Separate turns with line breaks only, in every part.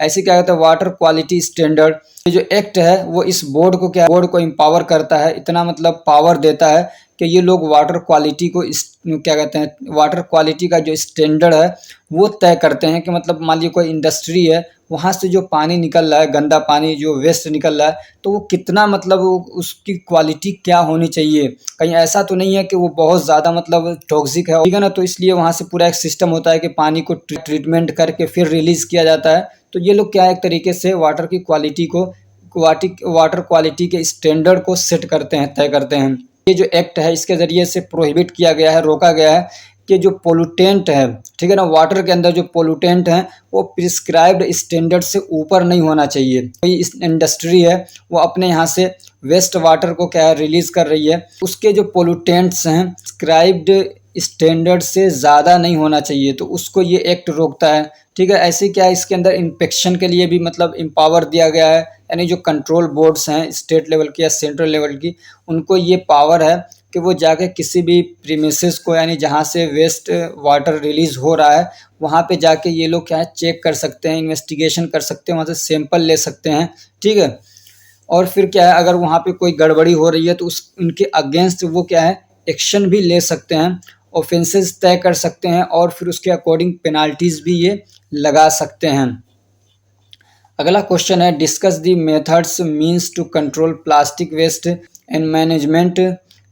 ऐसे क्या कहते हैं वाटर क्वालिटी स्टैंडर्ड, ये जो एक्ट है वो इस बोर्ड को एम्पावर करता है, इतना मतलब पावर देता है कि ये लोग वाटर क्वालिटी को इस क्या कहते हैं वाटर क्वालिटी का जो स्टैंडर्ड है वो तय करते हैं कि मतलब मान लीजिए कोई इंडस्ट्री है, वहाँ से जो पानी निकल रहा है, गंदा पानी जो वेस्ट निकल रहा है, तो वो कितना मतलब उसकी क्वालिटी क्या होनी चाहिए, कहीं ऐसा तो नहीं है कि वो बहुत ज़्यादा मतलब टॉक्सिक है, ठीक है ना। तो इसलिए वहाँ से पूरा एक सिस्टम होता है कि पानी को ट्रीटमेंट करके फिर रिलीज़ किया जाता है। तो ये लोग क्या है एक तरीके से वाटर की क्वालिटी को वाटर क्वालिटी के स्टैंडर्ड को सेट करते हैं, तय करते हैं। ये जो एक्ट है इसके ज़रिए से प्रोहिबिट किया गया है, रोका गया है कि जो पोल्यूटेंट है, ठीक है ना, वाटर के अंदर जो पोल्यूटेंट है वो प्रिस्क्राइब्ड स्टैंडर्ड से ऊपर नहीं होना चाहिए। कोई इस इंडस्ट्री है वो अपने यहाँ से वेस्ट वाटर को क्या है रिलीज़ कर रही है, उसके जो पोल्यूटेंट्स हैं प्रिस्क्राइब्ड स्टैंडर्ड से ज़्यादा नहीं होना चाहिए, तो उसको ये एक्ट रोकता है, ठीक है। ऐसे क्या है इसके अंदर इंस्पेक्शन के लिए भी मतलब एम्पावर दिया गया है, यानी जो कंट्रोल बोर्ड्स हैं स्टेट लेवल की या सेंट्रल लेवल की, उनको ये पावर है कि वो जाके किसी भी प्रीमिसेस को, यानी जहाँ से वेस्ट वाटर रिलीज़ हो रहा है वहाँ पे जाके ये लोग क्या है चेक कर सकते हैं, इन्वेस्टिगेशन कर सकते हैं, वहाँ से सैंपल ले सकते हैं, ठीक है। और फिर क्या है अगर वहाँ पे कोई गड़बड़ी हो रही है तो उस उनके अगेंस्ट वो क्या है एक्शन भी ले सकते हैं, ऑफेंसेस तय कर सकते हैं और फिर उसके अकॉर्डिंग पेनाल्टीज भी ये लगा सकते हैं। अगला क्वेश्चन है discuss the methods means to control plastic waste and management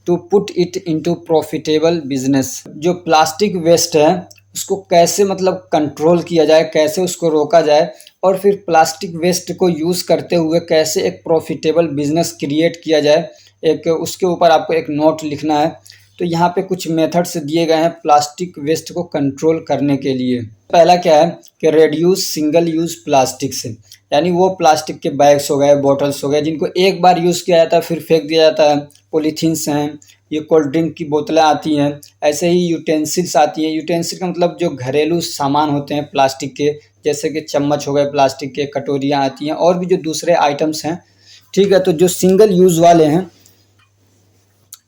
to put it into profitable business. जो प्लास्टिक वेस्ट है उसको कैसे मतलब कंट्रोल किया जाए, कैसे उसको रोका जाए और फिर प्लास्टिक वेस्ट को यूज़ करते हुए कैसे एक प्रॉफिटेबल बिजनेस क्रिएट किया जाए, एक उसके ऊपर आपको एक नोट लिखना है। तो यहाँ पे कुछ मेथड्स दिए गए हैं प्लास्टिक वेस्ट को कंट्रोल करने के लिए। पहला क्या है कि रेड्यूस सिंगल यूज़ प्लास्टिक से, यानी वो प्लास्टिक के बैग्स हो गए, बॉटल्स हो गए जिनको एक बार यूज़ किया जाता है फिर फेंक दिया जाता है, पॉलीथीन्स हैं, ये कोल्ड ड्रिंक की बोतलें आती हैं, ऐसे ही यूटेंसिल्स आती हैं। यूटेंसिल का मतलब जो घरेलू सामान होते हैं प्लास्टिक के, जैसे कि चम्मच हो गए प्लास्टिक के, कटोरियाँ आती हैं और भी जो दूसरे आइटम्स हैं, ठीक है। तो जो सिंगल यूज़ वाले हैं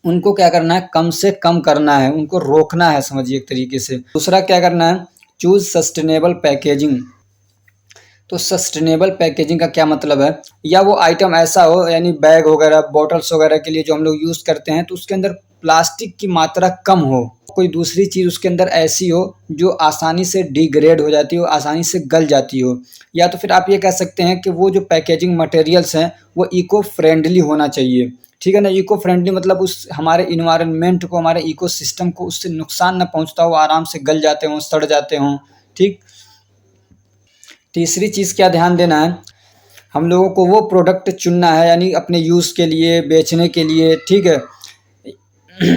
उनको क्या करना है कम से कम करना है, उनको रोकना है समझिए एक तरीके से। दूसरा क्या करना है चूज़ सस्टेनेबल पैकेजिंग। तो सस्टेनेबल पैकेजिंग का क्या मतलब है, या वो आइटम ऐसा हो यानी बैग वगैरह बॉटल्स वगैरह के लिए जो हम लोग यूज़ करते हैं तो उसके अंदर प्लास्टिक की मात्रा कम हो, कोई दूसरी चीज़ उसके अंदर ऐसी हो जो आसानी से डिग्रेड हो जाती हो, आसानी से गल जाती हो। या तो फिर आप ये कह सकते हैं कि वो जो पैकेजिंग मटेरियल्स हैं वो इको फ्रेंडली होना चाहिए, ठीक है ना। इको फ्रेंडली मतलब उस हमारे इन्वायरमेंट को, हमारे इकोसिस्टम को उससे नुकसान न पहुंचता हो, आराम से गल जाते हों, सड़ जाते हों, ठीक। तीसरी चीज़ क्या ध्यान देना है, हम लोगों को वो प्रोडक्ट चुनना है यानी अपने यूज़ के लिए, बेचने के लिए, ठीक है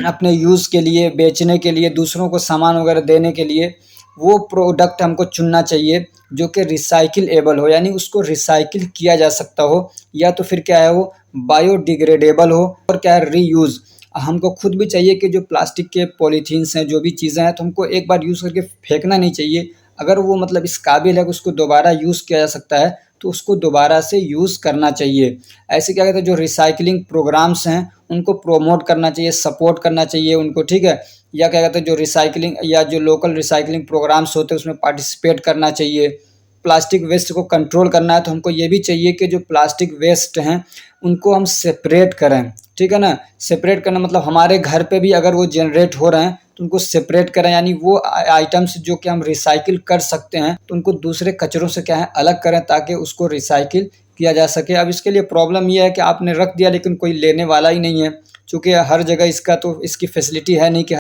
अपने यूज़ के लिए, बेचने के लिए, दूसरों को सामान वगैरह देने के लिए वो प्रोडक्ट हमको चुनना चाहिए जो कि रिसाइकिलेबल हो, यानी उसको रिसाइकिल किया जा सकता हो, या तो फिर क्या है वो बायोडिग्रेडेबल हो, और क्या है रीयूज़। हमको खुद भी चाहिए कि जो प्लास्टिक के पॉलीथीन्स हैं, जो भी चीज़ें हैं, तो हमको एक बार यूज़ करके फेंकना नहीं चाहिए। अगर वो मतलब इस काबिल है कि उसको दोबारा यूज़ किया जा सकता है तो उसको दोबारा से यूज़ करना चाहिए। ऐसे क्या कहते हैं जो रिसाइक्लिंग प्रोग्राम्स हैं उनको प्रोमोट करना चाहिए, सपोर्ट करना चाहिए उनको, ठीक है। या क्या कहते हैं जो रिसाइक्लिंग या जो लोकल रिसाइक्लिंग प्रोग्राम्स होते हैं उसमें पार्टिसिपेट करना चाहिए। प्लास्टिक वेस्ट को कंट्रोल करना है तो हमको ये भी चाहिए कि जो प्लास्टिक वेस्ट हैं उनको हम सेपरेट करें, ठीक है ना। सेपरेट करना मतलब हमारे घर पे भी अगर वो जनरेट हो रहे हैं तो उनको सेपरेट करें, यानी वो आइटम्स जो कि हम रिसाइकिल कर सकते हैं तो उनको दूसरे कचरों से क्या है अलग करें ताकि उसको रिसाइकिल किया जा सके। अब इसके लिए प्रॉब्लम ये है कि आपने रख दिया लेकिन कोई लेने वाला ही नहीं है, चूँकि हर जगह इसका तो इसकी फैसिलिटी है नहीं कि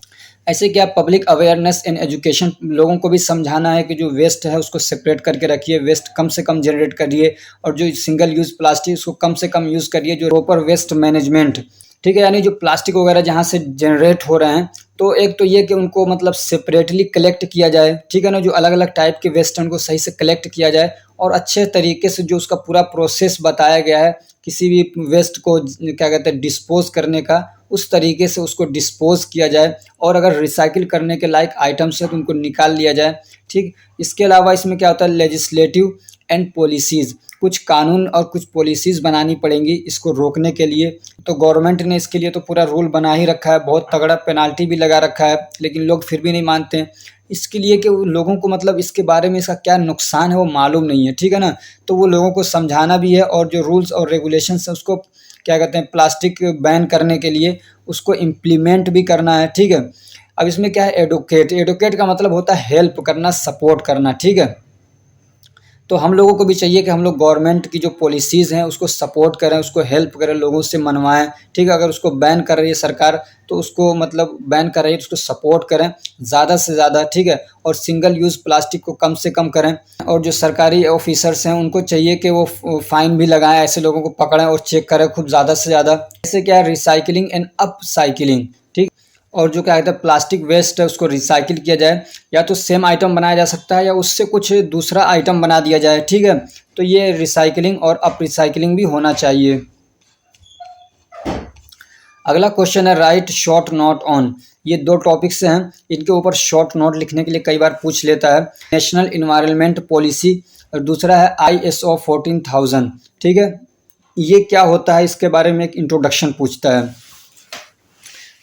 ऐसे क्या पब्लिक अवेयरनेस एंड एजुकेशन, लोगों को भी समझाना है कि जो वेस्ट है उसको सेपरेट करके रखिए, वेस्ट कम से कम जनरेट करिए और जो सिंगल यूज़ प्लास्टिक उसको कम से कम यूज़ करिए, जो प्रॉपर वेस्ट मैनेजमेंट, ठीक है। यानी जो प्लास्टिक वगैरह जहाँ से जनरेट हो रहे हैं तो एक तो ये कि उनको मतलब सेपरेटली कलेक्ट किया जाए, ठीक है ना। जो अलग अलग टाइप के वेस्ट हैं उनको सही से कलेक्ट किया जाए और अच्छे तरीके से जो उसका पूरा प्रोसेस बताया गया है किसी भी वेस्ट को क्या कहते हैं डिस्पोज करने का, उस तरीके से उसको डिस्पोज किया जाए और अगर रिसाइकिल करने के लायक आइटम्स है तो उनको निकाल लिया जाए, ठीक। इसके अलावा इसमें क्या होता है लेजिस्लेटिव एंड पॉलिसीज़, कुछ कानून और कुछ पॉलिसीज़ बनानी पड़ेंगी इसको रोकने के लिए। तो गवर्नमेंट ने इसके लिए तो पूरा रूल बना ही रखा है, बहुत तगड़ा पेनाल्टी भी लगा रखा है, लेकिन लोग फिर भी नहीं मानते हैं। इसके लिए कि वो लोगों को मतलब इसके बारे में इसका क्या नुकसान है वो मालूम नहीं है, ठीक है ना। तो वो लोगों को समझाना भी है और जो रूल्स और रेगुलेशंस है उसको क्या कहते हैं प्लास्टिक बैन करने के लिए उसको इम्प्लीमेंट भी करना है, ठीक है। अब इसमें क्या है एडवोकेट, एडवोकेट का मतलब होता है हेल्प करना, सपोर्ट करना, ठीक है। तो हम लोगों को भी चाहिए कि हम लोग गवर्नमेंट की जो पॉलिसीज़ हैं उसको सपोर्ट करें, उसको हेल्प करें, लोगों से मनवाएं, ठीक है। अगर उसको बैन कर रही है सरकार तो उसको मतलब बैन कर रही है तो उसको सपोर्ट करें ज़्यादा से ज़्यादा, ठीक है। और सिंगल यूज़ प्लास्टिक को कम से कम करें और जो सरकारी ऑफिसर्स हैं उनको चाहिए कि वो फाइन भी लगाएं, ऐसे लोगों को पकड़ें और चेक करें खूब ज़्यादा से ज़्यादा। ऐसे क्या है रिसाइकिलिंग एंड अपसाइकिलिंग, ठीक। और जो क्या कहते हैं प्लास्टिक वेस्ट है उसको रिसाइकिल किया जाए, या तो सेम आइटम बनाया जा सकता है या उससे कुछ दूसरा आइटम बना दिया जाए, ठीक है। तो ये रिसाइकिलिंग और अप रिसाइकिलिंग भी होना चाहिए। अगला क्वेश्चन है राइट शॉर्ट नोट ऑन। ये दो टॉपिक्स हैं, इनके ऊपर शॉर्ट नोट लिखने के लिए कई बार पूछ लेता है। नेशनल इन्वायरमेंट पॉलिसी और दूसरा है ISO 14000, ठीक है। ये क्या होता है इसके बारे में एक इंट्रोडक्शन पूछता है।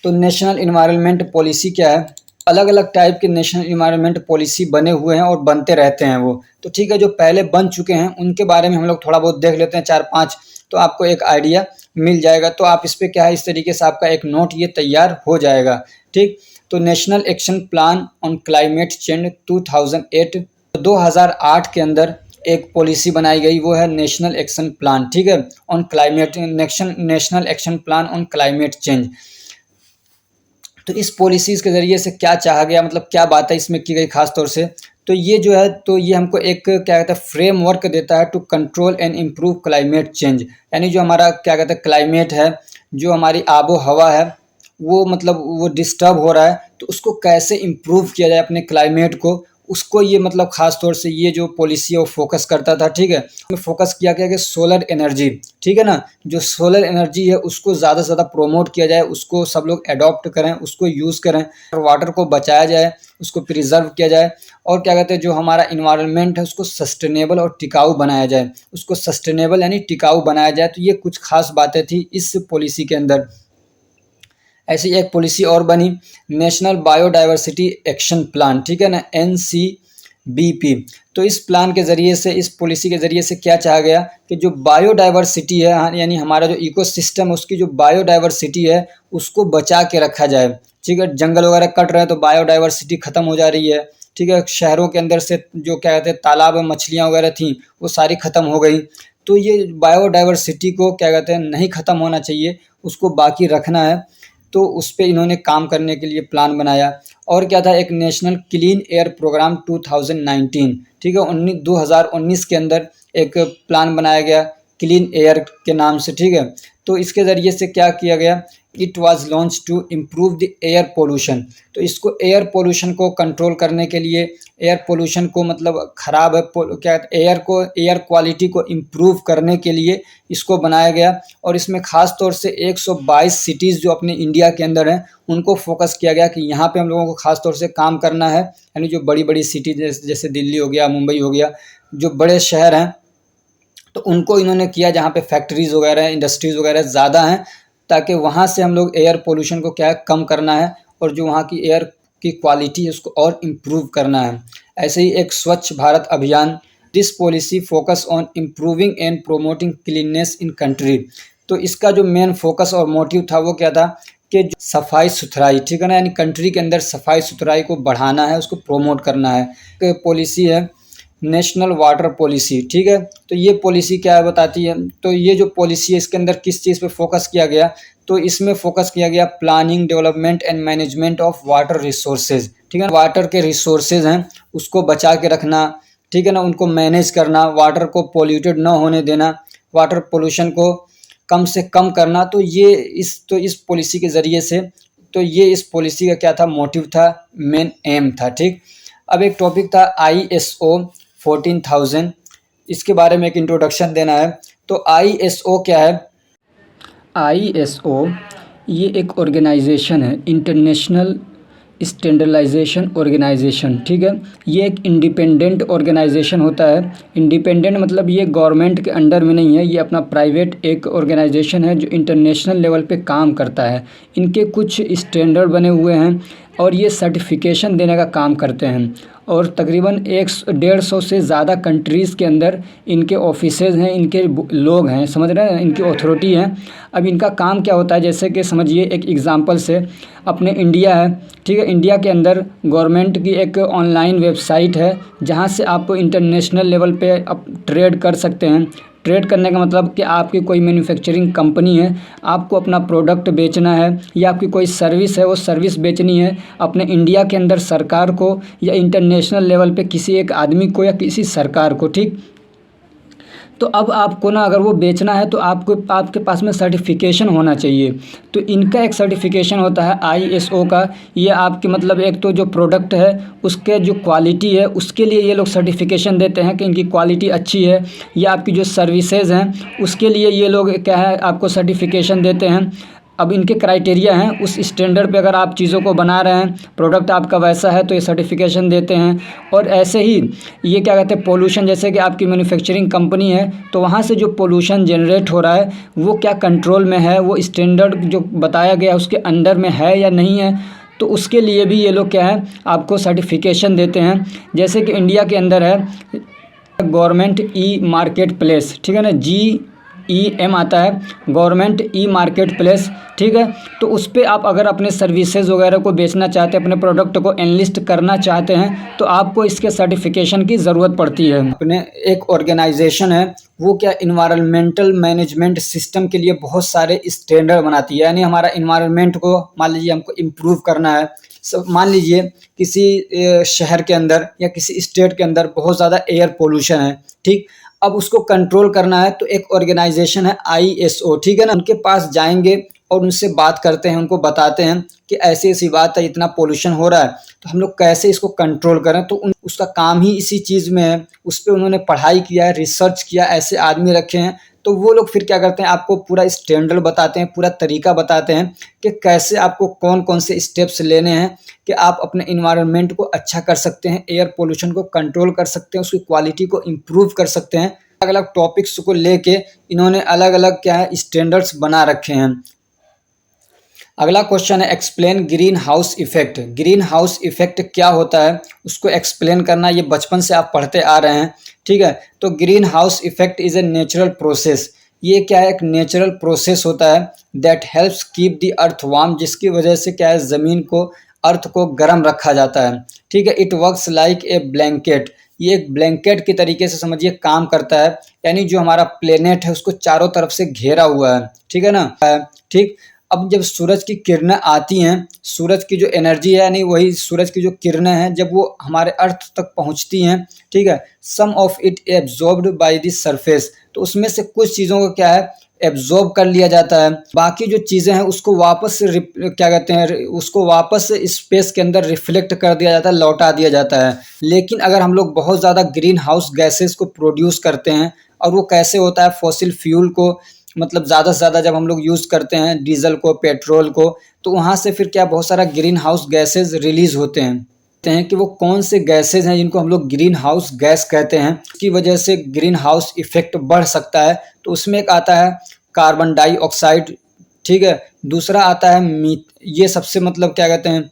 तो नेशनल इन्वायरमेंट पॉलिसी क्या है, अलग अलग टाइप के नेशनल इन्वायरमेंट पॉलिसी बने हुए हैं और बनते रहते हैं वो, तो ठीक है। जो पहले बन चुके हैं उनके बारे में हम लोग थोड़ा बहुत देख लेते हैं, 4-5, तो आपको एक आइडिया मिल जाएगा। तो आप इस पर क्या है इस तरीके से आपका एक नोट ये तैयार हो जाएगा, ठीक। तो national action plan on climate change 2008, 2008 के अंदर एक पॉलिसी बनाई गई, वो है नेशनल एक्शन प्लान, ठीक है, on climate national action plan on climate change. तो इस पॉलिसीज़ के ज़रिए से क्या चाहा गया, मतलब क्या बात है इसमें की गई खास तौर से, तो ये जो है तो ये हमको एक क्या कहते हैं फ्रेमवर्क देता है to control and improve climate change. यानी जो हमारा क्या कहते हैं क्लाइमेट है, जो हमारी आबो हवा है वो मतलब वो डिस्टर्ब हो रहा है, तो उसको कैसे इम्प्रूव किया जाए अपने क्लाइमेट को, उसको ये मतलब खास तौर से ये जो पॉलिसी है वो फोकस करता था, ठीक है। उसमें फोकस किया गया कि सोलर एनर्जी, ठीक है ना, जो सोलर एनर्जी है उसको ज़्यादा से ज़्यादा प्रोमोट किया जाए, उसको सब लोग अडॉप्ट करें, उसको यूज़ करें, और वाटर को बचाया जाए, उसको प्रिजर्व किया जाए, और क्या कहते हैं जो हमारा इन्वायरमेंट है उसको सस्टेनेबल और टिकाऊ बनाया जाए, उसको सस्टेनेबल यानी टिकाऊ बनाया जाए। तो ये कुछ खास बातें थी इस पॉलिसी के अंदर। ऐसी एक पॉलिसी और बनी नेशनल बायोडाइवर्सिटी एक्शन प्लान, ठीक है ना, NCBP। तो इस प्लान के ज़रिए से, इस पॉलिसी के ज़रिए से क्या चाहा गया कि जो बायोडाइवर्सिटी है यानी हमारा जो इकोसिस्टम है उसकी जो बायोडाइवर्सिटी है उसको बचा के रखा जाए, ठीक है। जंगल वगैरह कट रहे हैं तो बायोडाइवर्सिटी ख़त्म हो जा रही है, ठीक है। शहरों के अंदर से जो क्या कहते हैं तालाब में मछलियाँ वगैरह थी वो सारी ख़त्म हो गई। तो ये बायोडाइवर्सिटी को क्या कहते हैं नहीं ख़त्म होना चाहिए, उसको बाकी रखना है। तो उस पे इन्होंने काम करने के लिए प्लान बनाया। और क्या था एक नेशनल क्लीन एयर प्रोग्राम 2019, ठीक है, 2019 के अंदर एक प्लान बनाया गया क्लीन एयर के नाम से, ठीक है। तो इसके ज़रिए से क्या किया गया, it was launch to improve the air pollution. तो इसको एयर पोल्यूशन को कंट्रोल करने के लिए, एयर पोल्यूशन को मतलब ख़राब है क्या एयर क्वालिटी को इम्प्रूव करने के लिए इसको बनाया गया। और इसमें ख़ास तौर से 122 सिटीज़ जो अपने इंडिया के अंदर हैं उनको फोकस किया गया कि यहाँ पे हम लोगों को ख़ास तौर से काम करना है। यानी जो बड़ी बड़ी सिटी जैसे दिल्ली हो गया, मुंबई हो गया, जो बड़े शहर हैं तो उनको इन्होंने किया जहाँ पे फैक्ट्रीज़ वगैरह इंडस्ट्रीज़ वगैरह ज़्यादा हैं, ताकि वहाँ से हम लोग एयर पोल्यूशन को क्या है कम करना है और जो वहाँ की एयर की क्वालिटी है उसको और इम्प्रूव करना है। ऐसे ही एक Swachh Bharat Abhiyan, this policy focus on improving and promoting cleanness in country. तो इसका जो मेन फोकस और मोटिव था वो क्या था कि सफाई सुथराई, ठीक है ना, यानी कंट्री के अंदर सफाई सुथराई को बढ़ाना है, उसको प्रोमोट करना है। पॉलिसी है नेशनल वाटर पॉलिसी, ठीक है। तो ये पॉलिसी क्या बताती है, तो ये जो पॉलिसी है इसके अंदर किस चीज़ पे फोकस किया गया, तो इसमें फोकस किया गया planning development and management of water resources, ठीक है। वाटर के रिसोर्सेज हैं उसको बचा के रखना, ठीक है ना, उनको मैनेज करना, वाटर को पोल्यूटेड ना होने देना, वाटर पोल्यूशन को कम से कम करना। तो ये इस पॉलिसी के ज़रिए से, तो ये इस पॉलिसी का क्या था मोटिव था, मेन एम था, ठीक। अब एक टॉपिक था ISO 14000, इसके बारे में एक इंट्रोडक्शन देना है। तो ISO क्या है, ISO ये एक ऑर्गेनाइजेशन है, इंटरनेशनल स्टैंडर्डाइजेशन ऑर्गेनाइजेशन, ठीक है। ये एक इंडिपेंडेंट ऑर्गेनाइजेशन होता है। इंडिपेंडेंट मतलब ये गवर्नमेंट के अंडर में नहीं है, ये अपना प्राइवेट एक ऑर्गेनाइजेशन है जो इंटरनेशनल लेवल पे काम करता है। इनके कुछ स्टैंडर्ड बने हुए हैं और ये सर्टिफिकेशन देने का काम करते हैं और तकरीबन 150 से ज़्यादा कंट्रीज़ के अंदर इनके ऑफिसेज़ हैं, इनके लोग हैं, समझ रहे हैं, इनकी अथॉरिटी है। अब इनका काम क्या होता है, जैसे कि समझिए एक एग्ज़ाम्पल से अपने इंडिया है, ठीक है। इंडिया के अंदर गवर्नमेंट की एक ऑनलाइन वेबसाइट है जहाँ से आप इंटरनेशनल लेवल पे आप ट्रेड कर सकते हैं। ट्रेड करने का मतलब कि आपकी कोई मैन्युफैक्चरिंग कंपनी है, आपको अपना प्रोडक्ट बेचना है या आपकी कोई सर्विस है, वो सर्विस बेचनी है अपने इंडिया के अंदर सरकार को या इंटरनेशनल लेवल पे किसी एक आदमी को या किसी सरकार को, ठीक। तो अब आपको ना अगर वो बेचना है तो आपको आपके पास में सर्टिफिकेशन होना चाहिए। तो इनका एक सर्टिफिकेशन होता है ISO का। ये आपके मतलब एक तो जो प्रोडक्ट है उसके जो क्वालिटी है उसके लिए ये लोग सर्टिफिकेशन देते हैं कि इनकी क्वालिटी अच्छी है, या आपकी जो सर्विसेज हैं उसके लिए ये लोग क्या है आपको सर्टिफिकेशन देते हैं। अब इनके क्राइटेरिया हैं, उस स्टैंडर्ड पे अगर आप चीज़ों को बना रहे हैं, प्रोडक्ट आपका वैसा है तो ये सर्टिफिकेशन देते हैं। और ऐसे ही ये क्या कहते हैं पोल्यूशन, जैसे कि आपकी मैन्युफैक्चरिंग कंपनी है तो वहाँ से जो पोल्यूशन जनरेट हो रहा है वो क्या कंट्रोल में है, वो स्टैंडर्ड जो बताया गया है उसके अंडर में है या नहीं है, तो उसके लिए भी ये लोग क्या है आपको सर्टिफिकेशन देते हैं। जैसे कि इंडिया के अंदर है गवर्नमेंट ई मार्केट प्लेस, ठीक है ना, GEM आता है, गवर्नमेंट ई मार्केट प्लेस, ठीक है। तो उस पर आप अगर अपने सर्विसेज वगैरह को बेचना चाहते हैं, अपने प्रोडक्ट को एनलिस्ट करना चाहते हैं तो आपको इसके सर्टिफिकेशन की ज़रूरत पड़ती है। अपने एक ऑर्गेनाइजेशन है वो क्या इन्वायरमेंटल मैनेजमेंट सिस्टम के लिए बहुत सारे स्टैंडर्ड बनाती है। यानी हमारा इन्वायरमेंट को मान लीजिए हमको इम्प्रूव करना है, सब मान लीजिए किसी शहर के अंदर या किसी स्टेट के अंदर बहुत ज़्यादा एयर पोल्यूशन है, ठीक। अब उसको कंट्रोल करना है तो एक ऑर्गेनाइजेशन है ISO, ठीक है ना। उनके पास जाएंगे और उनसे बात करते हैं, उनको बताते हैं कि ऐसी ऐसी बात है, इतना पोल्यूशन हो रहा है तो हम लोग कैसे इसको कंट्रोल करें। तो उसका काम ही इसी चीज़ में है, उस पर उन्होंने पढ़ाई किया है, रिसर्च किया, ऐसे आदमी रखे हैं। तो वो लोग फिर क्या करते हैं आपको पूरा स्टैंडर्ड बताते हैं, पूरा तरीका बताते हैं कि कैसे आपको कौन कौन से स्टेप्स लेने हैं कि आप अपने इन्वायरमेंट को अच्छा कर सकते हैं, एयर पोल्यूशन को कंट्रोल कर सकते हैं, उसकी क्वालिटी को इम्प्रूव कर सकते हैं। अलग अलग टॉपिक्स को लेके इन्होंने अलग अलग क्या है स्टैंडर्ड्स बना रखे हैं। अगला क्वेश्चन है explain green house effect. Green house effect क्या होता है उसको एक्सप्लेन करना, ये बचपन से आप पढ़ते आ रहे हैं, ठीक है। तो green house effect is a natural process. ये क्या है एक नेचुरल प्रोसेस होता है that helps keep the earth warm, जिसकी वजह से क्या है ज़मीन को अर्थ को गर्म रखा जाता है, ठीक है। It works like a blanket. ये एक ब्लैंकेट के तरीके से समझिए काम करता है, यानी जो हमारा प्लेनेट है उसको चारों तरफ से घेरा हुआ है, ठीक है ना, ठीक। अब जब सूरज की किरणें आती हैं, सूरज की जो एनर्जी है यानी वही सूरज की जो किरणें हैं जब वो हमारे अर्थ तक पहुंचती हैं, ठीक है, some of it absorbed by the surface, तो उसमें से कुछ चीज़ों को क्या है एब्जॉर्ब कर लिया जाता है, बाकी जो चीज़ें हैं उसको वापस से क्या कहते हैं उसको वापस से स्पेस के अंदर रिफ्लेक्ट कर दिया जाता है, लौटा दिया जाता है। लेकिन अगर हम लोग बहुत ज़्यादा ग्रीन हाउस गैसेस को प्रोड्यूस करते हैं, और वो कैसे होता है फॉसिल फ्यूल को मतलब ज़्यादा से ज़्यादा जब हम लोग यूज़ करते हैं डीजल को, पेट्रोल को, तो वहाँ से फिर क्या बहुत सारा ग्रीन हाउस गैसेज रिलीज़ होते हैं कि वो कौन से गैसेज हैं जिनको हम लोग ग्रीन हाउस गैस कहते हैं, इसकी वजह से ग्रीन हाउस इफेक्ट बढ़ सकता है। तो उसमें एक आता है कार्बन डाइऑक्साइड, ठीक है, दूसरा आता है मीथ, ये सबसे मतलब क्या कहते हैं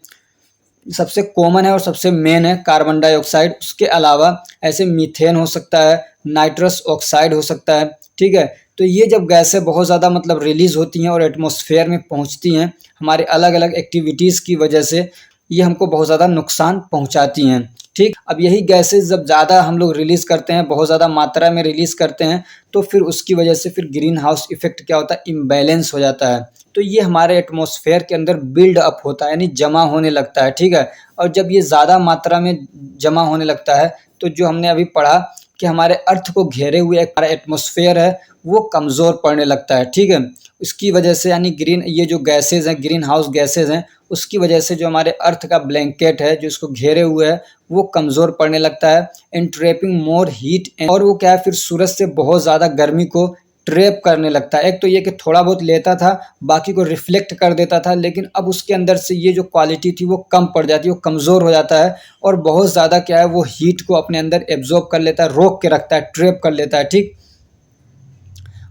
सबसे कॉमन है और सबसे मेन है कार्बन डाइऑक्साइड। उसके अलावा ऐसे मीथेन हो सकता है, नाइट्रस ऑक्साइड हो सकता है, ठीक है। तो ये जब गैसें बहुत ज़्यादा मतलब रिलीज़ होती हैं और एटमॉस्फेयर में पहुंचती हैं हमारे अलग अलग एक्टिविटीज़ की वजह से, ये हमको बहुत ज़्यादा नुकसान पहुंचाती हैं, ठीक। अब यही गैसेस जब ज़्यादा हम लोग रिलीज़ करते हैं, बहुत ज़्यादा मात्रा में रिलीज़ करते हैं, तो फिर उसकी वजह से फिर ग्रीन हाउस इफेक्ट क्या होता है इम्बैलेंस हो जाता है। तो ये हमारे एटमॉस्फेयर के अंदर बिल्ड अप होता है यानी जमा होने लगता है, ठीक है। और जब ये ज़्यादा मात्रा में जमा होने लगता है तो जो हमने अभी पढ़ा कि हमारे अर्थ को घेरे हुए हमारा एटमॉस्फेयर है वो कमज़ोर पड़ने लगता है, ठीक है। इसकी वजह से यानी ये जो गैसेज हैं ग्रीन हाउस गैसेज हैं उसकी वजह से जो हमारे अर्थ का ब्लैंकेट है जो इसको घेरे हुए है वो कमज़ोर पड़ने लगता है, एंड ट्रैपिंग मोर हीट, और वो क्या है फिर सूरज से बहुत ज़्यादा गर्मी को ट्रैप करने लगता है। एक तो ये कि थोड़ा बहुत लेता था, बाकी को रिफ्लेक्ट कर देता था, लेकिन अब उसके अंदर से ये जो क्वालिटी थी वो कम पड़ जाती है, वो कमज़ोर हो जाता है और बहुत ज़्यादा क्या है, वो हीट को अपने अंदर एब्ज़ॉर्ब कर लेता है, रोक के रखता है, ट्रैप कर लेता है, ठीक।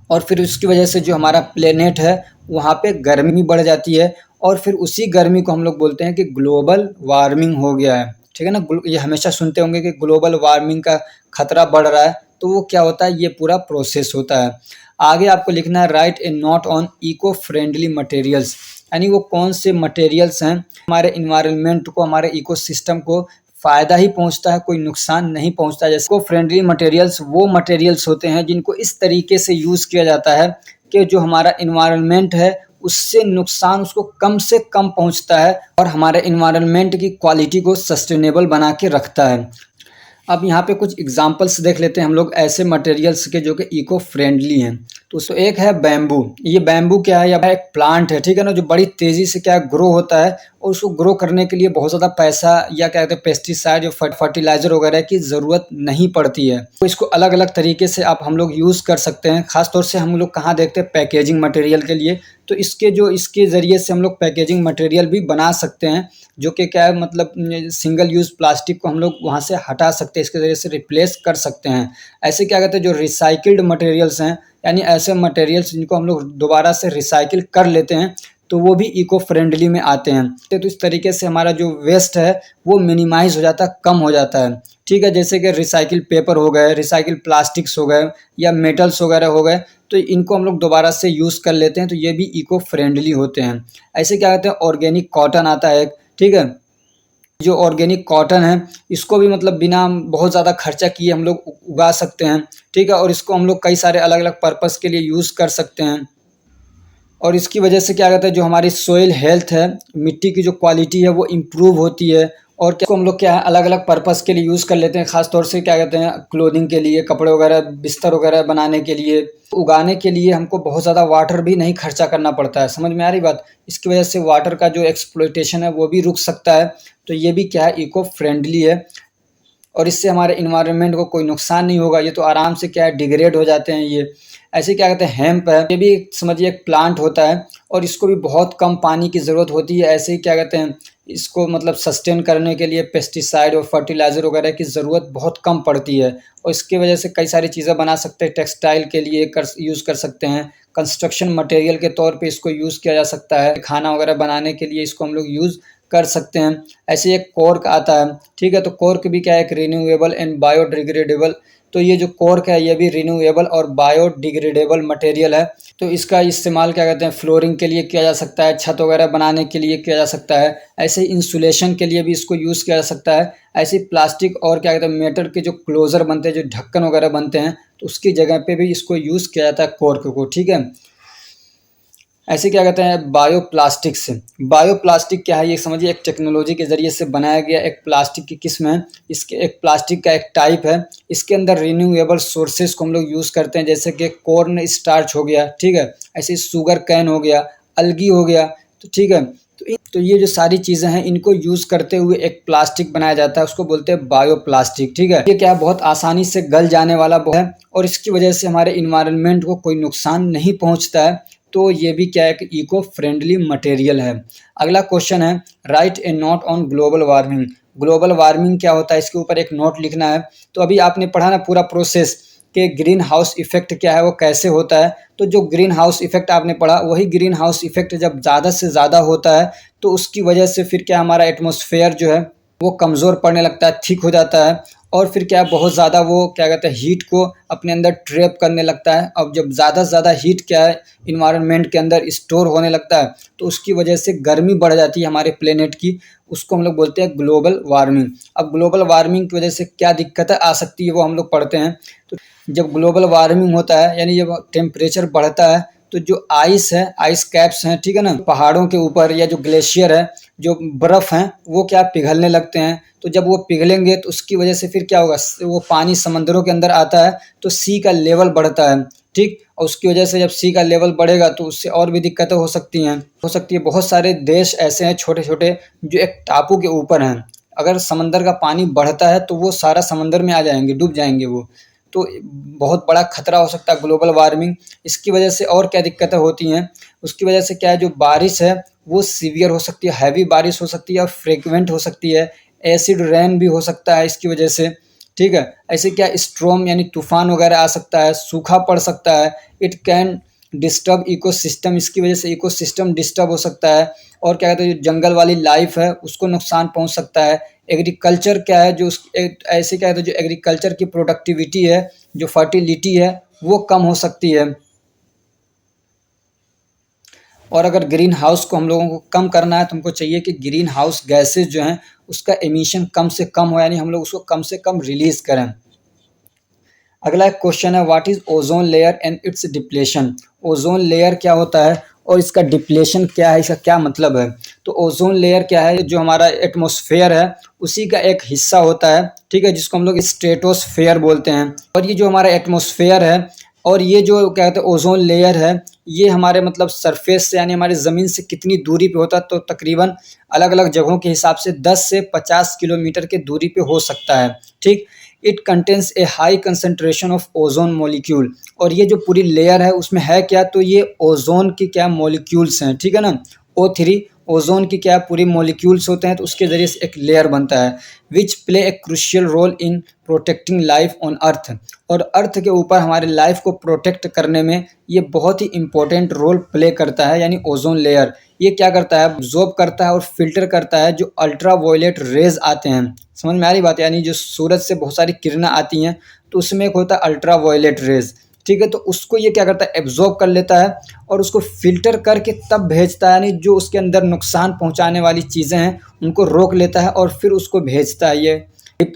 और फिर उसकी वजह से जो हमारा प्लेनेट है वहाँ पे गर्मी बढ़ जाती है और फिर उसी गर्मी को हम लोग बोलते हैं कि ग्लोबल वार्मिंग हो गया है, ठीक है ना। ये हमेशा सुनते होंगे कि ग्लोबल वार्मिंग का खतरा बढ़ रहा है, तो वो क्या होता है, ये पूरा प्रोसेस होता है। आगे आपको लिखना है write a note on eco friendly materials, यानी वो कौन से मटेरियल्स हैं हमारे इन्वायरमेंट को, हमारे इकोसिस्टम को फ़ायदा ही पहुंचता है, कोई नुकसान नहीं पहुंचता। जैसे को फ्रेंडली मटेरियल्स वो मटेरियल्स होते हैं जिनको इस तरीके से यूज़ किया जाता है कि जो हमारा इन्वायरमेंट है उससे नुकसान उसको कम से कम पहुंचता है और हमारे इन्वायरमेंट की क्वालिटी को सस्टेनेबल बना के रखता है। अब यहाँ पे कुछ एग्जांपल्स देख लेते हैं हम लोग ऐसे मटेरियल्स के जो कि इको फ्रेंडली हैं। तो उसको एक है बैम्बू। ये बैम्बू क्या है, यह एक प्लांट है, ठीक है ना, जो बड़ी तेज़ी से क्या ग्रो होता है और उसको ग्रो करने के लिए बहुत ज़्यादा पैसा या क्या कहते हैं पेस्टिसाइड या फर्टिलाइज़र वगैरह की ज़रूरत नहीं पड़ती है। तो इसको अलग अलग तरीके से आप हम लोग यूज़ कर सकते हैं। ख़ास तौर से हम लोग कहाँ देखते हैं, पैकेजिंग मटेरियल के लिए। तो इसके ज़रिए से हम लोग पैकेजिंग मटेरियल भी बना सकते हैं, जो कि क्या है मतलब सिंगल यूज़ प्लास्टिक को हम लोग वहाँ से हटा सकते हैं, इसके ज़रिए से रिप्लेस कर सकते हैं। ऐसे क्या कहते हैं जो रिसाइकिल्ड मटेरियल्स हैं, यानी ऐसे मटेरियल्स जिनको हम लोग दोबारा से रिसाइकिल कर लेते हैं, तो वो भी इको फ्रेंडली में आते हैं। तो इस तरीके से हमारा जो वेस्ट है वो मिनिमाइज़ हो जाता है, कम हो जाता है, ठीक है। जैसे कि रिसाइकिल पेपर हो गए, रिसाइकिल प्लास्टिक्स हो गए या मेटल्स वगैरह हो गए, तो इनको हम लोग दोबारा से यूज़ कर लेते हैं, तो ये भी इको फ्रेंडली होते हैं। ऐसे क्या कहते हैं, ऑर्गेनिक कॉटन आता है एक, ठीक है। जो ऑर्गेनिक कॉटन है इसको भी मतलब बिना बहुत ज़्यादा खर्चा किए हम लोग उगा सकते हैं, ठीक है। और इसको हम लोग कई सारे अलग अलग पर्पज़ के लिए यूज़ कर सकते हैं और इसकी वजह से क्या कहते हैं जो हमारी सोइल हेल्थ है, मिट्टी की जो क्वालिटी है वो इम्प्रूव होती है। और क्या हम लोग क्या है अलग अलग पर्पज़ के लिए यूज़ कर लेते हैं, ख़ास तौर से क्या कहते हैं क्लोथिंग के लिए, कपड़े वगैरह, बिस्तर वगैरह बनाने के लिए। उगाने के लिए हमको बहुत ज़्यादा वाटर भी नहीं खर्चा करना पड़ता है, समझ में आ रही बात। इसकी वजह से वाटर का जो एक्सप्लॉयटेशन है वो भी रुक सकता है, तो ये भी क्या है इको फ्रेंडली है और इससे हमारे इन्वायरमेंट को कोई नुकसान नहीं होगा। ये तो आराम से क्या है डिग्रेड हो जाते हैं ये। ऐसे क्या कहते हैं हेम्प है, ये भी समझिए एक प्लांट होता है और इसको भी बहुत कम पानी की ज़रूरत होती है। ऐसे ही क्या कहते हैं इसको मतलब सस्टेन करने के लिए पेस्टिसाइड और फर्टिलाइज़र वगैरह की ज़रूरत बहुत कम पड़ती है और इसकी वजह से कई सारी चीज़ें बना सकते हैं। टेक्सटाइल के लिए यूज़ कर सकते हैं, कंस्ट्रक्शन मटेरियल के तौर पे इसको यूज़ किया जा सकता है, खाना वगैरह बनाने के लिए इसको हम लोग यूज़ कर सकते हैं। ऐसे एक कॉर्क आता है, ठीक है, तो कॉर्क भी क्या है एक रिन्यूएबल एंड बायोडिग्रेडेबल। तो ये जो कॉर्क है ये भी रिन्यूएबल और बायोडिग्रेडेबल मटेरियल है। तो इसका इस्तेमाल क्या कहते हैं फ्लोरिंग के लिए किया जा सकता है, छत वगैरह बनाने के लिए किया जा सकता है। ऐसे ही इंसुलेशन के लिए भी इसको यूज़ किया जा सकता है। ऐसे ही प्लास्टिक और क्या कहते हैं मेटल के जो क्लोज़र बनते हैं, जो ढक्कन वगैरह बनते हैं, तो उसकी जगह पे भी इसको यूज़ किया जाता है कॉर्क को, ठीक है। ऐसे क्या कहते हैं बायोप्लास्टिक्स। बायोप्लास्टिक क्या है ये समझिए एक टेक्नोलॉजी के ज़रिए से बनाया गया एक प्लास्टिक की किस्म है। इसके एक प्लास्टिक का एक टाइप है। इसके अंदर रिन्यूएबल सोर्सेज को हम लोग यूज़ करते हैं, जैसे कि कॉर्न स्टार्च हो गया, ठीक है, ऐसे शुगर कैन हो गया, अलगी हो गया, तो ठीक है। तो ये जो सारी चीज़ें हैं इनको यूज़ करते हुए एक प्लास्टिक बनाया जाता है, उसको बोलते हैं बायोप्लास्टिक, ठीक है। ये क्या है बहुत आसानी से गल जाने वाला है और इसकी वजह से हमारे इन्वायरमेंट को कोई नुकसान नहीं पहुँचता है। तो ये भी क्या है कि इको फ्रेंडली मटेरियल है। अगला क्वेश्चन है write a note on global warming. Global warming क्या होता है इसके ऊपर एक नोट लिखना है। तो अभी आपने पढ़ा ना पूरा प्रोसेस कि ग्रीन हाउस इफेक्ट क्या है, वो कैसे होता है। तो जो ग्रीन हाउस इफेक्ट आपने पढ़ा वही ग्रीन हाउस इफेक्ट जब ज़्यादा से ज़्यादा होता है तो उसकी वजह से फिर क्या हमारा एटमॉस्फेयर जो है वो कमज़ोर पड़ने लगता है, थिक हो जाता है और फिर क्या बहुत ज़्यादा वो क्या कहते हैं हीट को अपने अंदर ट्रैप करने लगता है। अब जब ज़्यादा से ज़्यादा हीट क्या है इन्वायरमेंट के अंदर स्टोर होने लगता है तो उसकी वजह से गर्मी बढ़ जाती है हमारे प्लेनेट की, उसको हम लोग बोलते हैं ग्लोबल वार्मिंग। अब ग्लोबल वार्मिंग की वजह से क्या दिक्कतें आ सकती है वो हम लोग पढ़ते हैं। तो जब ग्लोबल वार्मिंग होता है यानी जब टेम्परेचर बढ़ता है तो जो आइस है, आइस कैप्स हैं, ठीक है ना, पहाड़ों के ऊपर या जो ग्लेशियर है, जो बर्फ़ हैं वो क्या पिघलने लगते हैं। तो जब वो पिघलेंगे तो उसकी वजह से फिर क्या होगा, वो पानी समंदरों के अंदर आता है तो सी का लेवल बढ़ता है, ठीक। और उसकी वजह से जब सी का लेवल बढ़ेगा तो उससे और भी दिक्कतें हो सकती हैं। बहुत सारे देश ऐसे हैं छोटे छोटे जो एक टापू के ऊपर हैं, अगर समंदर का पानी बढ़ता है तो वो सारा समंदर में आ जाएंगे, डूब जाएंगे वो। तो बहुत बड़ा खतरा हो सकता है ग्लोबल वार्मिंग। इसकी वजह से और क्या दिक्कतें होती हैं, उसकी वजह से क्या है, जो बारिश है वो सीवियर हो सकती है, हैवी बारिश हो सकती है और फ्रीक्वेंट हो सकती है। एसिड रेन भी हो सकता है इसकी वजह से, ठीक है। ऐसे क्या स्ट्रॉम यानी तूफान वगैरह आ सकता है, सूखा पड़ सकता है। इट कैन डिस्टर्ब इकोसिस्टम, इसकी वजह से इकोसिस्टम डिस्टर्ब हो सकता है। और क्या कहते हैं, जो जंगल वाली लाइफ है उसको नुकसान पहुंच सकता है। एग्रीकल्चर क्या है, जो ऐसे क्या कहते हैं, जो एग्रीकल्चर की प्रोडक्टिविटी है, जो फर्टिलिटी है वो कम हो सकती है। और अगर ग्रीन हाउस को हम लोगों को कम करना है तो हमको चाहिए कि ग्रीन हाउस गैसेज जो हैं उसका एमिशन कम से कम हो, यानी हम लोग उसको कम से कम रिलीज करें। अगला एक क्वेश्चन है, what is ozone layer and it's depletion. Ozone layer क्या होता है और इसका डिप्लेशन क्या है, इसका क्या मतलब है। तो ओजोन लेयर क्या है, जो हमारा एटमॉस्फेयर है उसी का एक हिस्सा होता है, ठीक है, जिसको हम लोग स्ट्रेटोस्फेयर बोलते हैं। और ये जो हमारा एटमॉस्फेयर है और ये जो क्या कहते हैं ओजोन लेयर है, ये हमारे मतलब सरफेस से यानी हमारी ज़मीन से कितनी दूरी पे होता है, तो तकरीबन अलग अलग जगहों के हिसाब से 10 से 50 किलोमीटर की दूरी पे हो सकता है, ठीक। It contains A high concentration of ozone molecule. और ये जो पूरी लेयर है उसमें है क्या, तो ये ओजोन की क्या मॉलिक्यूल्स हैं, ठीक है ना। O3 ओजोन की क्या पूरी मॉलिक्यूल्स होते हैं, तो उसके ज़रिए से एक लेयर बनता है। Which play a crucial role in protecting life on earth. और अर्थ के ऊपर हमारे लाइफ को प्रोटेक्ट करने में ये बहुत ही इंपॉर्टेंट रोल प्ले करता है, यानी ओजोन लेयर। ये क्या करता है, एब्जॉर्ब करता है और फिल्टर करता है जो अल्ट्रा वायलेट रेज आते हैं। समझ में आ रही बात, यानी जो सूरज से बहुत सारी किरणें आती हैं तो उसमें एक होता है अल्ट्रा वायलेट रेज, ठीक है। तो उसको ये क्या करता है, एब्जॉर्ब कर लेता है और उसको फिल्टर करके तब भेजता है, यानी जो उसके अंदर नुकसान पहुंचाने वाली चीज़ें हैं उनको रोक लेता है और फिर उसको भेजता है ये।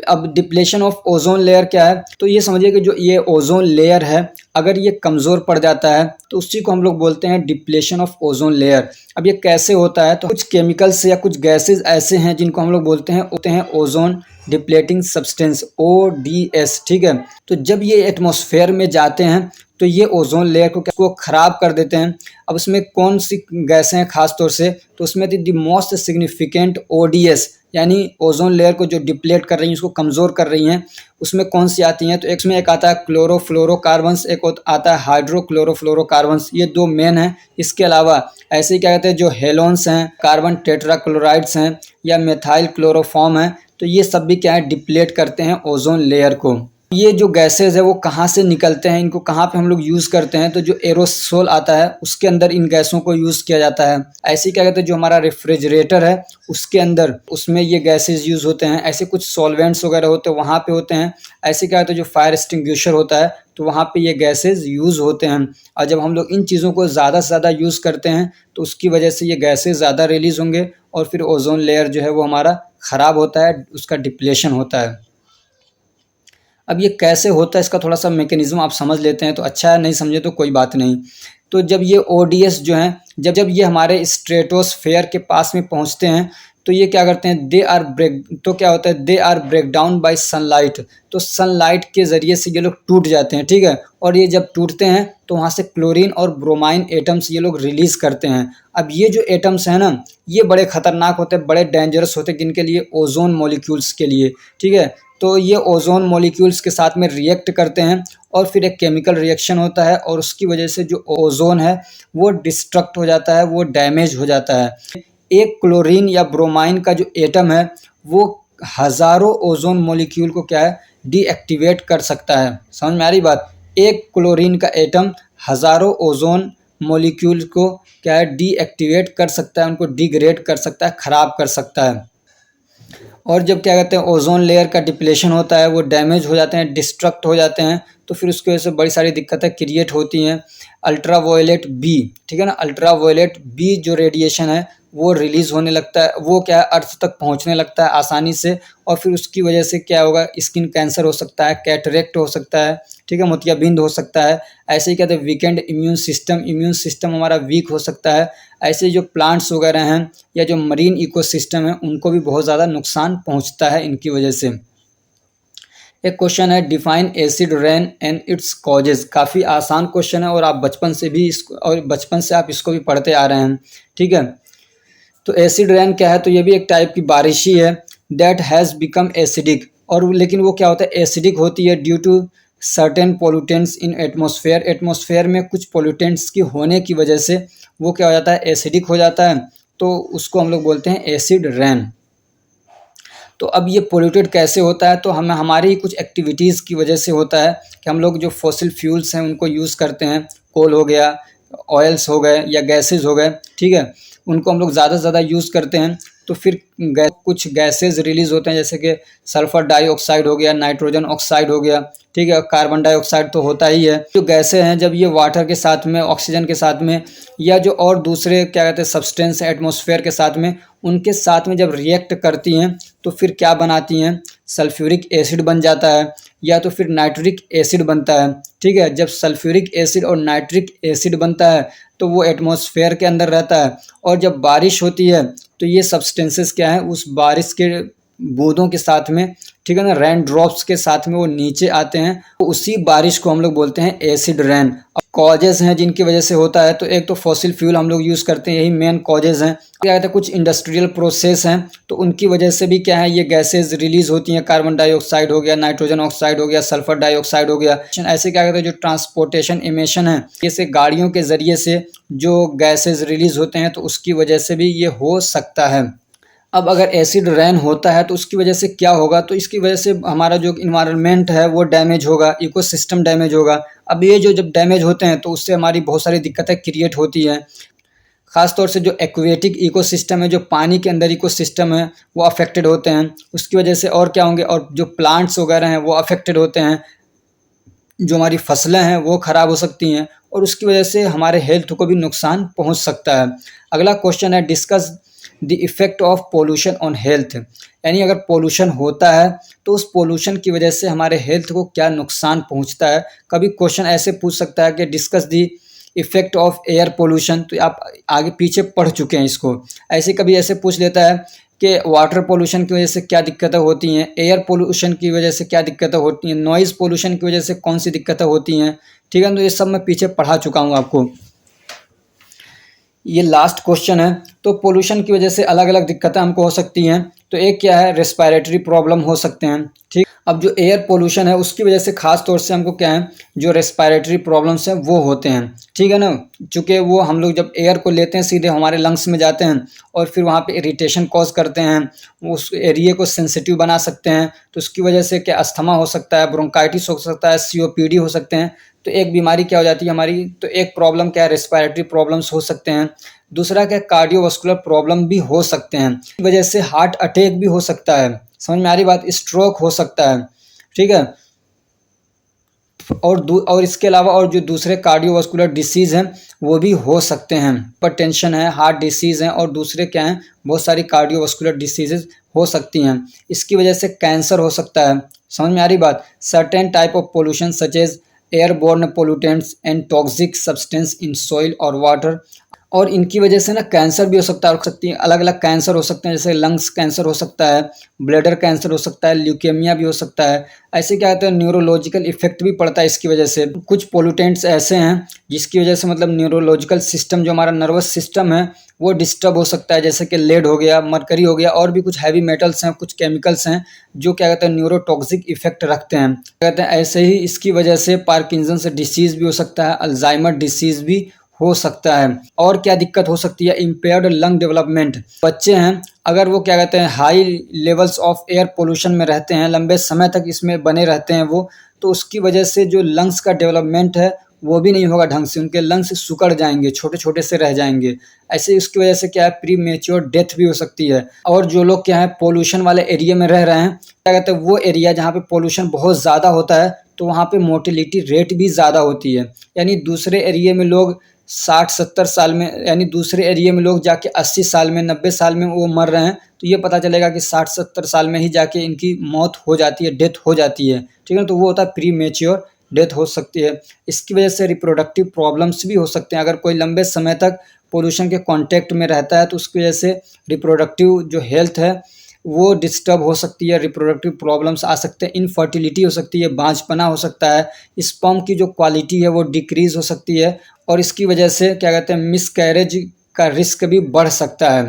अब डिप्लेशन ऑफ ओजोन लेयर क्या है, तो ये समझिए कि जो ये ओजोन लेयर है अगर ये कमज़ोर पड़ जाता है तो उसी को हम लोग बोलते हैं डिप्लेशन ऑफ ओजोन लेयर। अब ये कैसे होता है, तो कुछ केमिकल्स या कुछ गैसेज ऐसे हैं जिनको हम लोग बोलते हैं ओजोन डिप्लेटिंग सब्सटेंस, ODS, ठीक है। तो जब ये एटमॉस्फेयर में जाते हैं तो ये ओजोन लेयर को ख़राब कर देते हैं। अब उसमें कौन सी गैसें हैं खास तौर से, तो उसमें द मोस्ट सिग्निफिकेंट ODS यानी ओजोन लेयर को जो डिप्लेट कर रही हैं, उसको कमज़ोर कर रही हैं, उसमें कौन सी आती हैं, तो एक में एक आता है क्लोरोफ्लोरोकार्बन्स, एक आता है हाइड्रोक्लोरोफ्लोरोकार्बन्स। ये दो मेन हैं। इसके अलावा ऐसे ही क्या कहते हैं, जो हेलोन्स हैं, कार्बन टेट्राक्लोराइड्स हैं या मेथाइल क्लोरोफॉर्म है, तो ये सब भी क्या है, डिप्लेट करते हैं ओजोन लेयर को। ये जो गैसेज है वो कहाँ से निकलते हैं, इनको कहाँ पे हम लोग यूज़ करते हैं, तो जो एरोसोल आता है उसके अंदर इन गैसों को यूज़ किया जाता है। ऐसे क्या कहते हैं, जो हमारा रेफ्रिजरेटर है उसके अंदर उसमें ये गैसेज यूज़ होते हैं। ऐसे कुछ सॉल्वेंट्स वगैरह होते हैं वहाँ पे होते हैं। ऐसे क्या कहते हैं, जो फायर एक्सटिंग्विशर होता है तो वहाँ पे ये गैसेज यूज़ होते हैं। और जब हम लोग इन चीज़ों को ज़्यादा से ज़्यादा यूज़ करते हैं तो उसकी वजह से ये गैसेज ज़्यादा रिलीज़ होंगे और फिर ओजोन लेयर जो है वो हमारा ख़राब होता है, उसका डिप्लेशन होता है। अब ये कैसे होता है, इसका थोड़ा सा मैकेनिज्म आप समझ लेते हैं तो अच्छा है, नहीं समझे तो कोई बात नहीं। तो जब ये ODS जो हैं, जब ये हमारे स्ट्रेटोस्फेयर के पास में पहुंचते हैं तो ये क्या करते हैं, क्या होता है, they are break down by sunlight. तो सनलाइट के ज़रिए से ये लोग टूट जाते हैं, ठीक है। और ये जब टूटते हैं तो वहाँ से क्लोरीन और ब्रोमाइन एटम्स ये लोग रिलीज़ करते हैं। अब ये जो एटम्स हैं ना, ये बड़े ख़तरनाक होते हैं, बड़े डेंजरस होते हैं, किनके लिए, ओजोन मॉलिक्यूल्स के लिए, ठीक है। तो ये ओजोन मॉलिक्यूल्स के साथ में रिएक्ट करते हैं और फिर एक केमिकल रिएक्शन होता है और उसकी वजह से जो ओजोन है वो डिस्ट्रक्ट हो जाता है, वो डैमेज हो जाता है। एक क्लोरीन या ब्रोमाइन का जो एटम है वो हज़ारों ओजोन मॉलिक्यूल को क्या है, डीएक्टिवेट कर सकता है। समझ में आ रही बात, एक क्लोरीन का एटम हज़ारों ओजोन मॉलिक्यूल को क्या है, डीएक्टिवेट कर सकता है, उनको डिग्रेड कर सकता है, ख़राब कर सकता है। और जब क्या कहते हैं ओजोन लेयर का डिप्लेशन होता है, वो डैमेज हो जाते हैं, डिस्ट्रक्ट हो जाते हैं, तो फिर उसकी वजह से बड़ी सारी दिक्कतें क्रिएट होती हैं। अल्ट्रा वायलेट बी, ठीक है ना, अल्ट्रा वायलेट बी जो रेडिएशन है वो रिलीज़ होने लगता है, वो क्या है, अर्थ तक पहुंचने लगता है आसानी से। और फिर उसकी वजह से क्या होगा, स्किन कैंसर हो सकता है, कैटरेक्ट हो सकता है, ठीक है, मोतियाबिंद हो सकता है। ऐसे ही कहते हैं वीकेंड इम्यून सिस्टम हमारा वीक हो सकता है। ऐसे जो प्लांट्स वगैरह हैं या जो मरीन इकोसिस्टम है उनको भी बहुत ज़्यादा नुकसान पहुंचता है इनकी वजह से। एक क्वेश्चन है, define acid rain and its causes. काफ़ी आसान क्वेश्चन है और आप बचपन से आप इसको भी पढ़ते आ रहे हैं, ठीक है। तो एसिड रेन क्या है, तो ये भी एक टाइप की बारिश ही है। दैट हैज़ बिकम एसिडिक, और लेकिन वो क्या होता है, एसिडिक होती है due to certain pollutants in atmosphere, atmosphere में कुछ पोल्यूटेंट्स की होने की वजह से वो क्या हो जाता है, एसिडिक हो जाता है, तो उसको हम लोग बोलते हैं एसिड रेन। तो अब ये पोल्यूटेड कैसे होता है, तो हमें हमारी कुछ एक्टिविटीज़ की वजह से होता है कि हम लोग जो फॉसिल फ्यूल्स हैं उनको यूज़ करते हैं, कोल हो गया, ऑयल्स हो गए या गैसेज हो गए, ठीक है, उनको हम लोग ज़्यादा से ज़्यादा यूज़ करते हैं, तो फिर कुछ गैसेज रिलीज़ होते हैं, जैसे कि सल्फ़र डाइऑक्साइड हो गया, नाइट्रोजन ऑक्साइड हो गया, ठीक है, कार्बन डाइऑक्साइड तो होता ही है। जो गैसें हैं जब ये वाटर के साथ में, ऑक्सीजन के साथ में, या जो और दूसरे क्या कहते हैं सब्सटेंस एटमॉस्फेयर के साथ में, उनके साथ में जब रिएक्ट करती हैं तो फिर क्या बनाती हैं, सल्फ्यूरिक एसिड बन जाता है या तो फिर नाइट्रिक एसिड बनता है, ठीक है। जब सल्फ्यूरिक एसिड और नाइट्रिक एसिड बनता है तो वो एटमॉस्फेयर के अंदर रहता है, और जब बारिश होती है तो ये सब्सटेंसेस क्या है, उस बारिश के बूंदों के साथ में, ठीक है ना, रेन ड्रॉप्स के साथ में वो नीचे आते हैं, तो उसी बारिश को हम लोग बोलते हैं एसिड रेन। कॉजेज हैं जिनकी वजह से होता है, तो एक तो फॉसिल फ्यूल हम लोग यूज़ करते हैं, यही मेन कॉजेज हैं। क्या कहते हैं, कुछ इंडस्ट्रियल प्रोसेस हैं तो उनकी वजह से भी क्या है, ये गैसेज रिलीज होती हैं, कार्बन डाइऑक्साइड हो गया, नाइट्रोजन ऑक्साइड हो गया, सल्फर डाइऑक्साइड हो गया। ऐसे क्या कहते हैं, जो ट्रांसपोर्टेशन इमिशन है, जैसे गाड़ियों के ज़रिए से जो गैसेज रिलीज होते हैं, तो उसकी वजह से भी ये हो सकता है। अब अगर एसिड रेन होता है तो उसकी वजह से क्या होगा, तो इसकी वजह से हमारा जो इन्वायरमेंट है वो डैमेज होगा, इकोसिस्टम डैमेज होगा। अब ये जो जब डैमेज होते हैं तो उससे हमारी बहुत सारी दिक्कतें क्रिएट होती हैं। ख़ास तौर से जो एक्वेटिक इकोसिस्टम है, जो पानी के अंदर इकोसिस्टम है, वो अफेक्टेड होते हैं। उसकी वजह से और क्या होंगे, और जो प्लांट्स वगैरह हैं वो अफेक्टेड होते हैं, जो हमारी फसलें हैं वो ख़राब हो सकती हैं, और उसकी वजह से हमारे हेल्थ को भी नुकसान पहुंच सकता है। अगला क्वेश्चन है, discuss the effect of pollution on health, यानी अगर पोल्यूशन होता है तो उस पोल्यूशन की वजह से हमारे हेल्थ को क्या नुकसान पहुंचता है। कभी क्वेश्चन ऐसे पूछ सकता है कि discuss the effect of air pollution, तो आप आगे पीछे पढ़ चुके हैं इसको। ऐसे कभी ऐसे पूछ लेता है कि वाटर पोल्यूशन की वजह से क्या दिक्कतें होती हैं, एयर पोल्यूशन की वजह से क्या दिक्कतें होती हैं, नॉइज़ पोल्यूशन की वजह से कौन सी दिक्कतें होती हैं, ठीक है। तो ये सब मैं पीछे पढ़ा चुका हूँ आपको। ये लास्ट क्वेश्चन है। तो पोल्यूशन की वजह से अलग अलग दिक्कतें हमको हो सकती हैं। तो एक क्या है, रेस्पिरेटरी प्रॉब्लम हो सकते हैं, ठीक। अब जो एयर पोल्यूशन है उसकी वजह से खास तौर से हमको क्या है, जो रेस्पिरेटरी प्रॉब्लम्स हैं वो होते हैं, ठीक है ना। चूँकि वो हम लोग जब एयर को लेते हैं सीधे हमारे लंग्स में जाते हैं और फिर वहाँ पे इरिटेशन कॉज करते हैं, उस एरिया को सेंसिटिव बना सकते हैं, तो उसकी वजह से क्या अस्थमा हो सकता है, ब्रोंकाइटिस हो सकता है, सीओपीडी हो सकते हैं। तो एक बीमारी क्या हो जाती है हमारी, तो एक प्रॉब्लम क्या है, रेस्पिरेटरी प्रॉब्लम्स हो सकते हैं। दूसरा क्या, कार्डियोवास्कुलर प्रॉब्लम भी हो सकते हैं, इस वजह से हार्ट अटैक भी हो सकता है, समझ में आ रही बात, स्ट्रोक हो सकता है, ठीक है। और इसके अलावा और जो दूसरे कार्डियोवास्कुलर डिसीज़ हैं वो भी हो सकते हैं, हाइपरटेंशन है, हार्ट डिसीज़ हैं, और दूसरे क्या हैं, बहुत सारी कार्डियोवास्कुलर डिसीजेज हो सकती हैं। इसकी वजह से कैंसर हो सकता है, समझ में आ रही बात। Certain type of pollution such as airborne pollutants and toxic substance in soil और वाटर, और इनकी वजह से ना कैंसर भी हो सकता है, अलग अलग कैंसर हो सकते हैं, जैसे लंग्स कैंसर हो सकता है, ब्लैडर कैंसर हो सकता है, ल्यूकेमिया भी हो सकता है। ऐसे क्या कहते हैं, न्यूरोलॉजिकल इफेक्ट भी पड़ता है इसकी वजह से। कुछ पोल्यूटेंट्स ऐसे हैं जिसकी वजह से मतलब न्यूरोलॉजिकल सिस्टम, जो हमारा नर्वस सिस्टम है वो डिस्टर्ब हो सकता है, जैसे कि लेड हो गया, मरकरी हो गया, और भी कुछ हैवी मेटल्स हैं, कुछ केमिकल्स हैं जो क्या कहते हैं न्यूरोटॉक्सिक इफेक्ट रखते हैं, कहते हैं। ऐसे ही इसकी वजह से पार्किंसंस डिसीज़ भी हो सकता है, अल्जाइमर डिसीज़ भी हो सकता है। और क्या दिक्कत हो सकती है, इम्पेयर्ड लंग डेवलपमेंट। बच्चे हैं अगर वो क्या कहते हैं high levels of air pollution में रहते हैं, लंबे समय तक इसमें बने रहते हैं वो, तो उसकी वजह से जो लंग्स का डेवलपमेंट है वो भी नहीं होगा ढंग से, उनके लंग्स सिकुड़ जाएंगे, छोटे छोटे से रह जाएंगे। ऐसे उसकी वजह से क्या है, प्री मेच्योर डेथ भी हो सकती है। और जो लोग क्या है पोल्यूशन वाले एरिया में रह रहे हैं, क्या कहते हैं वो एरिया जहाँ पे पोल्यूशन बहुत ज़्यादा होता है, तो वहाँ पे मोर्टेलिटी रेट भी ज़्यादा होती है। यानी दूसरे एरिया में लोग 60-70 साल में, यानी दूसरे एरिया में लोग जाके 80 साल में, 90 साल में वो मर रहे हैं, तो ये पता चलेगा कि 60-70 साल में ही जाके इनकी मौत हो जाती है, डेथ हो जाती है, ठीक है। तो वो होता है प्री मेच्योर डेथ हो सकती है। इसकी वजह से रिप्रोडक्टिव प्रॉब्लम्स भी हो सकते हैं। अगर कोई लंबे समय तक पोल्यूशन के कांटेक्ट में रहता है तो उसकी वजह से रिप्रोडक्टिव जो हेल्थ है वो डिस्टर्ब हो सकती है, रिप्रोडक्टिव प्रॉब्लम्स आ सकते हैं, इनफर्टिलिटी हो सकती है, बांझपना हो सकता है, स्पर्म की जो क्वालिटी है वो डिक्रीज हो सकती है, और इसकी वजह से क्या कहते हैं मिसकैरेज का रिस्क भी बढ़ सकता है।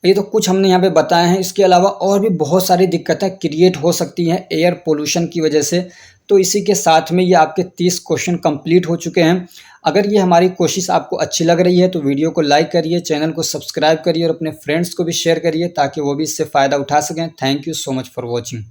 ये तो कुछ हमने यहाँ पे बताए हैं, इसके अलावा और भी बहुत सारी दिक्कतें क्रिएट हो सकती हैं एयर पोल्यूशन की वजह से। तो इसी के साथ में ये आपके 30 क्वेश्चन कंप्लीट हो चुके हैं। अगर ये हमारी कोशिश आपको अच्छी लग रही है तो वीडियो को लाइक करिए, चैनल को सब्सक्राइब करिए और अपने फ्रेंड्स को भी शेयर करिए ताकि वो भी इससे फ़ायदा उठा सकें। Thank you so much for watching.